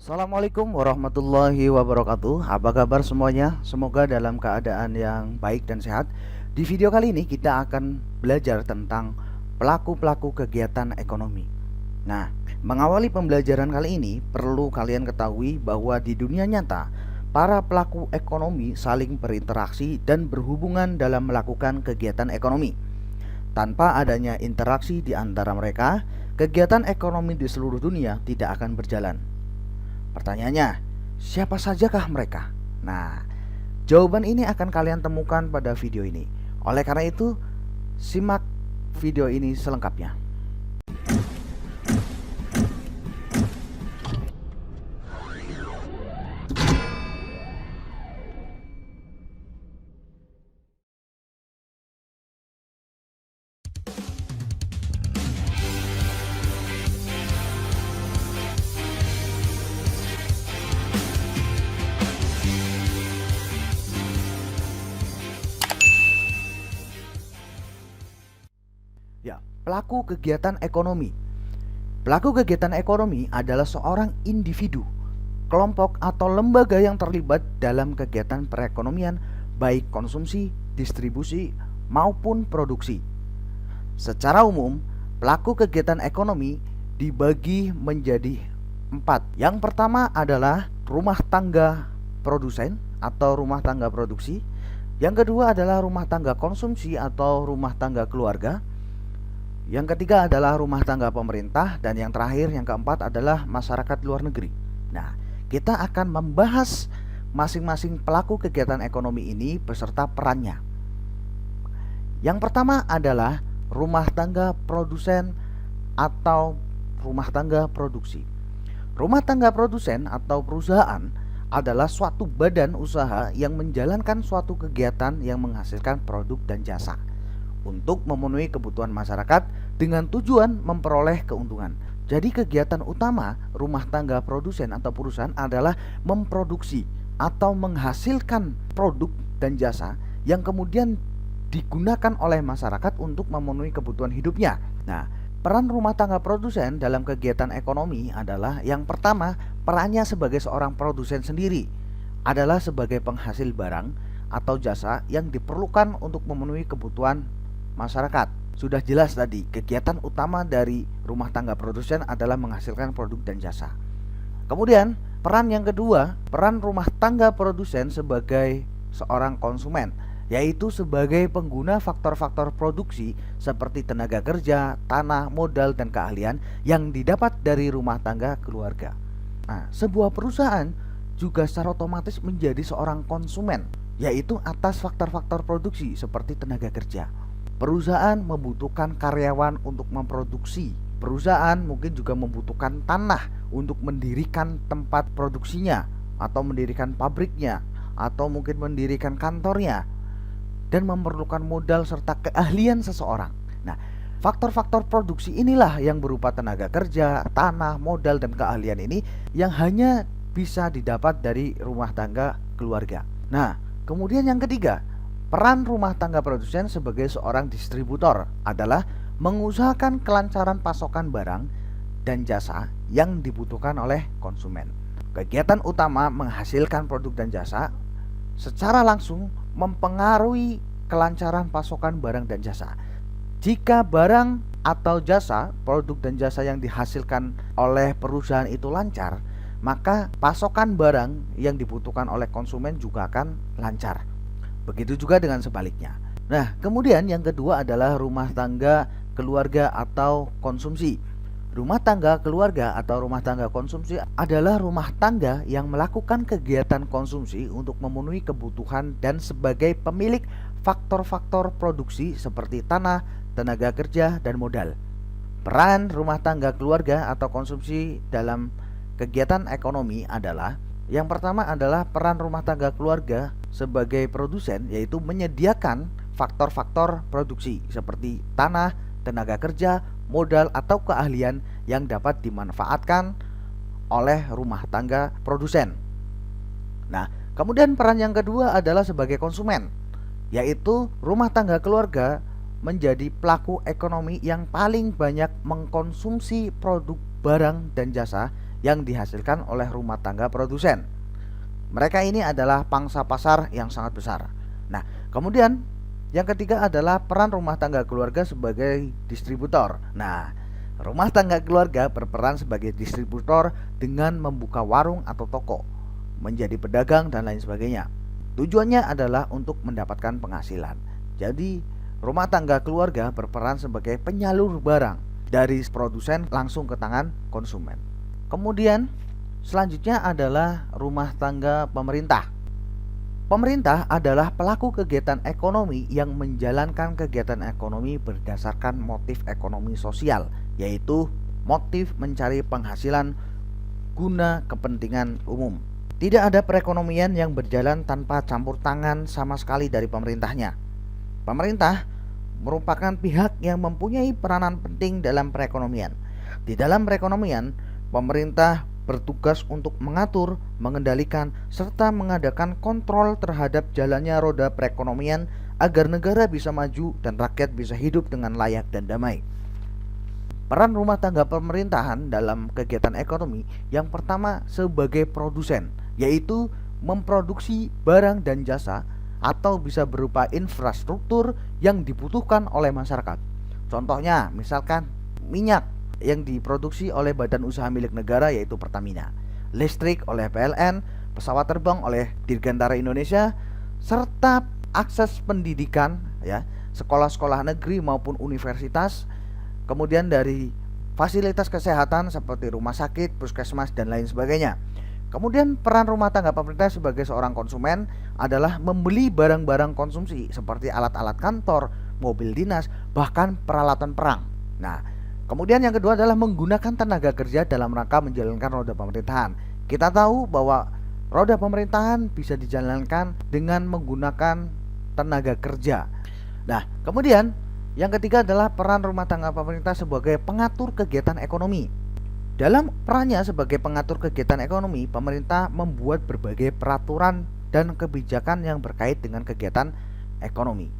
Assalamualaikum warahmatullahi wabarakatuh. Apa kabar semuanya? Semoga dalam keadaan yang baik dan sehat. Di video kali ini kita akan belajar tentang pelaku-pelaku kegiatan ekonomi. Nah, mengawali pembelajaran kali ini perlu kalian ketahui bahwa di dunia nyata para pelaku ekonomi saling berinteraksi dan berhubungan dalam melakukan kegiatan ekonomi. Tanpa adanya interaksi di antara mereka, kegiatan ekonomi di seluruh dunia tidak akan berjalan. Pertanyaannya, siapa sajakah mereka? Nah, jawaban ini akan kalian temukan pada video ini. Oleh karena itu, simak video ini selengkapnya. Ya, pelaku kegiatan ekonomi. Pelaku kegiatan ekonomi adalah seorang individu, kelompok atau lembaga yang terlibat dalam kegiatan perekonomian, baik konsumsi, distribusi, maupun produksi. Secara umum, pelaku kegiatan ekonomi dibagi menjadi 4. Yang pertama adalah rumah tangga produsen atau rumah tangga produksi. Yang kedua adalah rumah tangga konsumsi atau rumah tangga keluarga. Yang ketiga adalah rumah tangga pemerintah, dan yang terakhir, yang keempat adalah masyarakat luar negeri. Nah, kita akan membahas masing-masing pelaku kegiatan ekonomi ini beserta perannya. Yang pertama adalah rumah tangga produsen atau rumah tangga produksi. Rumah tangga produsen atau perusahaan adalah suatu badan usaha yang menjalankan suatu kegiatan yang menghasilkan produk dan jasa untuk memenuhi kebutuhan masyarakat dengan tujuan memperoleh keuntungan. Jadi kegiatan utama rumah tangga produsen atau perusahaan adalah memproduksi atau menghasilkan produk dan jasa yang kemudian digunakan oleh masyarakat untuk memenuhi kebutuhan hidupnya. Nah, peran rumah tangga produsen dalam kegiatan ekonomi adalah yang pertama, perannya sebagai seorang produsen sendiri adalah sebagai penghasil barang atau jasa yang diperlukan untuk memenuhi kebutuhan masyarakat. Sudah jelas tadi, kegiatan utama dari rumah tangga produsen adalah menghasilkan produk dan jasa. Kemudian, peran yang kedua, peran rumah tangga produsen sebagai seorang konsumen, yaitu sebagai pengguna faktor-faktor produksi seperti tenaga kerja, tanah, modal, dan keahlian yang didapat dari rumah tangga keluarga. Nah, sebuah perusahaan juga secara otomatis menjadi seorang konsumen, yaitu atas faktor-faktor produksi seperti tenaga kerja. Perusahaan membutuhkan karyawan untuk memproduksi. Perusahaan mungkin juga membutuhkan tanah untuk mendirikan tempat produksinya, atau mendirikan pabriknya, atau mungkin mendirikan kantornya, dan memerlukan modal serta keahlian seseorang. Nah, faktor-faktor produksi inilah yang berupa tenaga kerja, tanah, modal, dan keahlian ini yang hanya bisa didapat dari rumah tangga keluarga. Nah, kemudian yang ketiga, peran rumah tangga produsen sebagai seorang distributor adalah mengusahakan kelancaran pasokan barang dan jasa yang dibutuhkan oleh konsumen. Kegiatan utama menghasilkan produk dan jasa secara langsung mempengaruhi kelancaran pasokan barang dan jasa. Jika barang atau jasa, produk dan jasa yang dihasilkan oleh perusahaan itu lancar, maka pasokan barang yang dibutuhkan oleh konsumen juga akan lancar. Begitu juga dengan sebaliknya. Nah, kemudian yang kedua adalah rumah tangga keluarga atau konsumsi. Rumah tangga keluarga atau rumah tangga konsumsi adalah rumah tangga yang melakukan kegiatan konsumsi untuk memenuhi kebutuhan dan sebagai pemilik faktor-faktor produksi seperti tanah, tenaga kerja, dan modal. Peran rumah tangga keluarga atau konsumsi dalam kegiatan ekonomi adalah, yang pertama adalah peran rumah tangga keluarga sebagai produsen, yaitu menyediakan faktor-faktor produksi seperti tanah, tenaga kerja, modal, atau keahlian yang dapat dimanfaatkan oleh rumah tangga produsen. Nah, kemudian peran yang kedua adalah sebagai konsumen, yaitu rumah tangga keluarga menjadi pelaku ekonomi yang paling banyak mengkonsumsi produk barang dan jasa yang dihasilkan oleh rumah tangga produsen. Mereka ini adalah pangsa pasar yang sangat besar. Nah, kemudian yang ketiga adalah peran rumah tangga keluarga sebagai distributor. Nah, rumah tangga keluarga berperan sebagai distributor dengan membuka warung atau toko, menjadi pedagang dan lain sebagainya. Tujuannya adalah untuk mendapatkan penghasilan. Jadi, rumah tangga keluarga berperan sebagai penyalur barang dari produsen langsung ke tangan konsumen. Kemudian, selanjutnya adalah rumah tangga pemerintah. Pemerintah adalah pelaku kegiatan ekonomi yang menjalankan kegiatan ekonomi berdasarkan motif ekonomi sosial, yaitu motif mencari penghasilan guna kepentingan umum. Tidak ada perekonomian yang berjalan tanpa campur tangan sama sekali dari pemerintahnya. Pemerintah merupakan pihak yang mempunyai peranan penting dalam perekonomian. Di dalam perekonomian, pemerintah bertugas untuk mengatur, mengendalikan, serta mengadakan kontrol terhadap jalannya roda perekonomian agar negara bisa maju dan rakyat bisa hidup dengan layak dan damai. Peran rumah tangga pemerintahan dalam kegiatan ekonomi yang pertama sebagai produsen, yaitu memproduksi barang dan jasa atau bisa berupa infrastruktur yang dibutuhkan oleh masyarakat. Contohnya, misalkan minyak yang diproduksi oleh badan usaha milik negara yaitu Pertamina, listrik oleh PLN, pesawat terbang oleh Dirgantara Indonesia, serta akses pendidikan ya, sekolah-sekolah negeri maupun universitas. Kemudian dari fasilitas kesehatan seperti rumah sakit, puskesmas, dan lain sebagainya. Kemudian peran rumah tangga pemerintah sebagai seorang konsumen adalah membeli barang-barang konsumsi seperti alat-alat kantor, mobil dinas, bahkan peralatan perang. Nah, kemudian yang kedua adalah menggunakan tenaga kerja dalam rangka menjalankan roda pemerintahan. Kita tahu bahwa roda pemerintahan bisa dijalankan dengan menggunakan tenaga kerja. Nah, kemudian yang ketiga adalah peran rumah tangga pemerintah sebagai pengatur kegiatan ekonomi. Dalam perannya sebagai pengatur kegiatan ekonomi, pemerintah membuat berbagai peraturan dan kebijakan yang berkait dengan kegiatan ekonomi.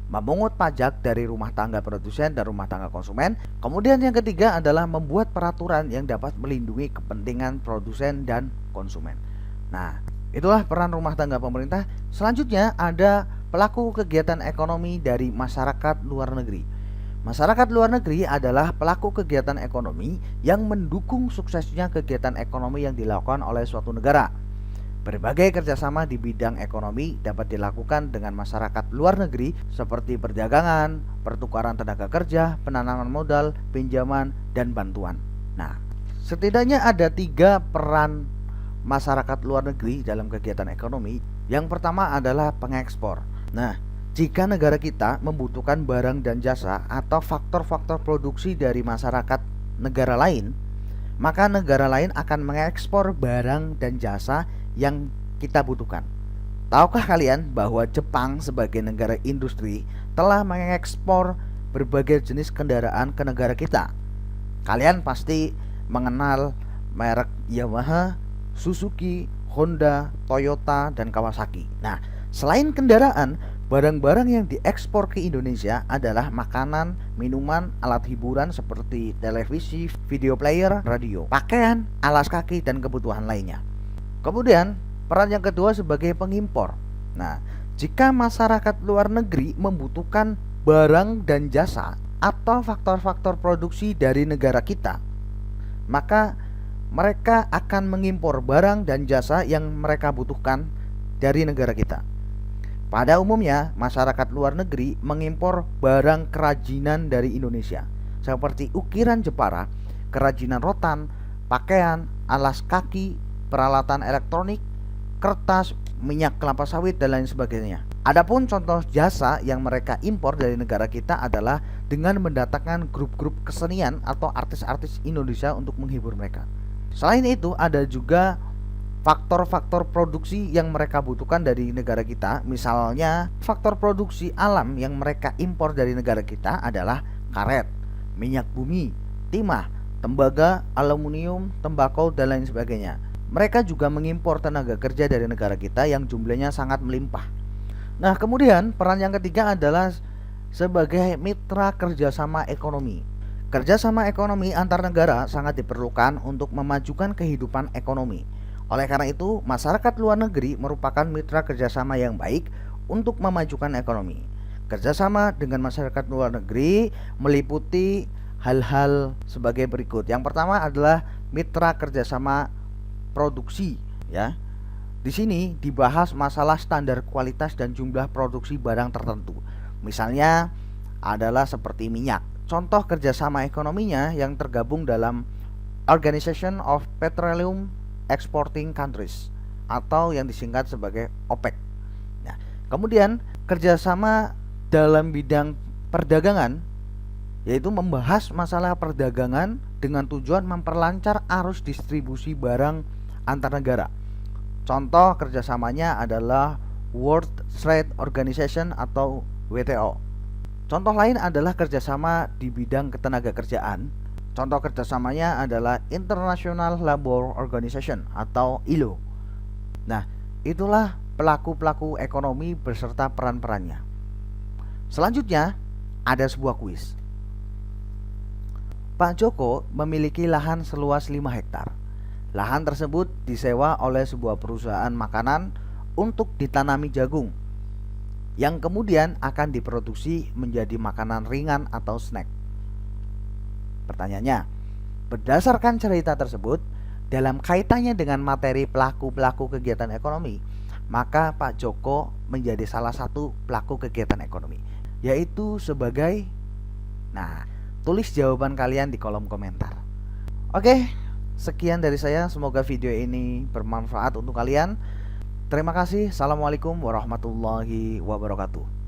Memungut pajak dari rumah tangga produsen dan rumah tangga konsumen. Kemudian yang ketiga adalah membuat peraturan yang dapat melindungi kepentingan produsen dan konsumen. Nah, itulah peran rumah tangga pemerintah. Selanjutnya ada pelaku kegiatan ekonomi dari masyarakat luar negeri. Masyarakat luar negeri adalah pelaku kegiatan ekonomi yang mendukung suksesnya kegiatan ekonomi yang dilakukan oleh suatu negara. Berbagai kerjasama di bidang ekonomi dapat dilakukan dengan masyarakat luar negeri seperti perdagangan, pertukaran tenaga kerja, penanaman modal, pinjaman, dan bantuan. Nah, setidaknya ada 3 peran masyarakat luar negeri dalam kegiatan ekonomi. Yang pertama adalah pengekspor. Nah, jika negara kita membutuhkan barang dan jasa atau faktor-faktor produksi dari masyarakat negara lain, maka negara lain akan mengekspor barang dan jasa yang kita butuhkan. Tahukah kalian bahwa Jepang sebagai negara industri telah mengekspor berbagai jenis kendaraan ke negara kita? Kalian pasti mengenal merek Yamaha, Suzuki, Honda, Toyota, dan Kawasaki. Nah, selain kendaraan, barang-barang yang diekspor ke Indonesia adalah makanan, minuman, alat hiburan seperti televisi, video player, radio, pakaian, alas kaki, dan kebutuhan lainnya. Kemudian, peran yang kedua sebagai pengimpor. Nah, jika masyarakat luar negeri membutuhkan barang dan jasa atau faktor-faktor produksi dari negara kita, maka mereka akan mengimpor barang dan jasa yang mereka butuhkan dari negara kita. Pada umumnya, masyarakat luar negeri mengimpor barang kerajinan dari Indonesia, seperti ukiran Jepara, kerajinan rotan, pakaian, alas kaki, peralatan elektronik, kertas, minyak kelapa sawit, dan lain sebagainya. Adapun contoh jasa yang mereka impor dari negara kita adalah dengan mendatangkan grup-grup kesenian atau artis-artis Indonesia untuk menghibur mereka. Selain itu, ada juga faktor-faktor produksi yang mereka butuhkan dari negara kita. Misalnya, faktor produksi alam yang mereka impor dari negara kita adalah karet, minyak bumi, timah, tembaga, aluminium, tembakau, dan lain sebagainya. Mereka juga mengimpor tenaga kerja dari negara kita yang jumlahnya sangat melimpah. Nah, kemudian peran yang ketiga adalah sebagai mitra kerjasama ekonomi. Kerjasama ekonomi antar negara sangat diperlukan untuk memajukan kehidupan ekonomi. Oleh karena itu, masyarakat luar negeri merupakan mitra kerjasama yang baik untuk memajukan ekonomi. Kerjasama dengan masyarakat luar negeri meliputi hal-hal sebagai berikut. Yang pertama adalah mitra kerjasama produksi, ya. Di sini dibahas masalah standar kualitas dan jumlah produksi barang tertentu. Misalnya adalah seperti minyak. Contoh kerjasama ekonominya yang tergabung dalam Organization of Petroleum Exporting Countries atau yang disingkat sebagai OPEC. Nah, kemudian kerjasama dalam bidang perdagangan yaitu membahas masalah perdagangan dengan tujuan memperlancar arus distribusi barang antar negara. Contoh kerjasamanya adalah World Trade Organization atau WTO. Contoh lain adalah kerjasama di bidang ketenagakerjaan. Contoh kerjasamanya adalah International Labour Organization atau ILO. Nah, itulah pelaku-pelaku ekonomi beserta peran-perannya. Selanjutnya, ada sebuah kuis. Pak Joko memiliki lahan seluas 5 hektar. Lahan tersebut disewa oleh sebuah perusahaan makanan untuk ditanami jagung, yang kemudian akan diproduksi menjadi makanan ringan atau snack. Pertanyaannya, berdasarkan cerita tersebut, dalam kaitannya dengan materi pelaku-pelaku kegiatan ekonomi, maka Pak Joko menjadi salah satu pelaku kegiatan ekonomi, yaitu sebagai... Nah, tulis jawaban kalian di kolom komentar. Oke, sekian dari saya. Semoga video ini bermanfaat untuk kalian. Terima kasih. Assalamualaikum warahmatullahi wabarakatuh.